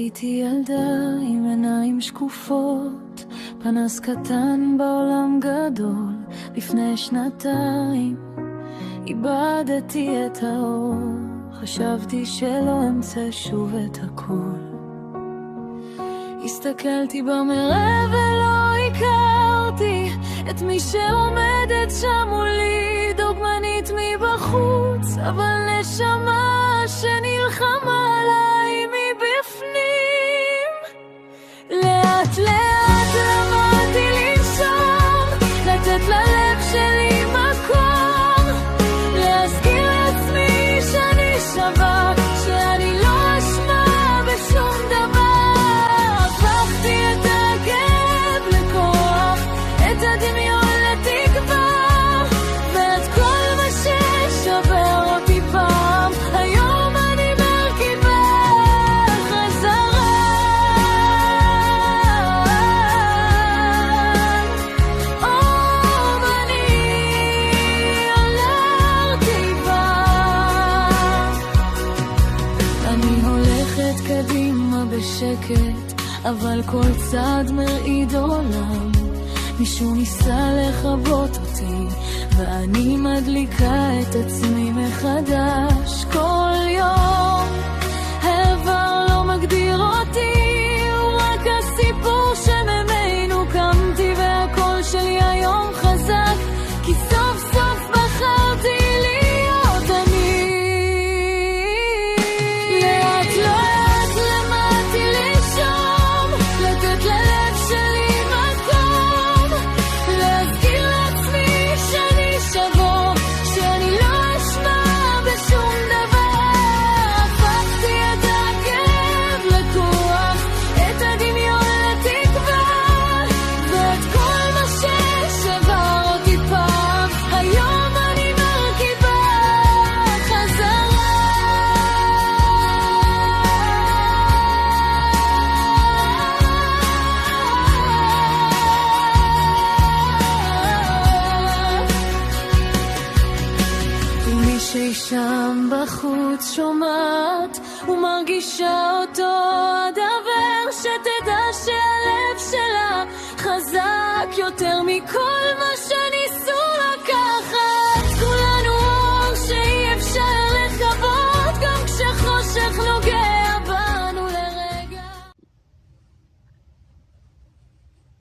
הייתי ילדה עם עיניים שקופות, פנס קטן בעולם גדול. לפני שנתיים איבדתי את האור, חשבתי שלא אמצא שוב את הכל. הסתכלתי במראה ולא הכרתי את מי שעומדת שם מולי, דוגמנית מבחוץ אבל נשמה שנלחמה עליי מבפנים. לאט לאט למדתי לנשום, לתת ללב שלי מקום, להזכיר לעצמי שאני שווה, שאני לא אשמה בשום דבר. הפכתי את הכאב לכוח, את הדמיון לתקווה, ואת כל מה ששובר אותי פעם היום אני מרכיבה חזרה. אומני עלרתי בה, אני הולכת קדימה בשקט, אבל כל צעד מרעיד עולם. מישהו ניסה לחבות אותי ואני מדליקה את עצמי מחדש כל יום. העבר לא מגדיר אותי, הוא רק הסיפור שממנו קמתי, והקול שלי היום חזק כי סוף סוף בחרתי להיות אני. לאט לאט למדתי לנשום, לתת ללב שלי מקום, להזכיר לעצמי שאני שווה, שאני לא אשמה בשום דבר. הפכתי את הכאב לכוח, את הדמיון לתקווה, ואת כל מה ששבר אותי פעם היום אני מרכיבה חזרה. ומי שם בחוץ שומעת ומרגישה אותו הדבר, שתדע שהלב שלה חזק יותר מכל מה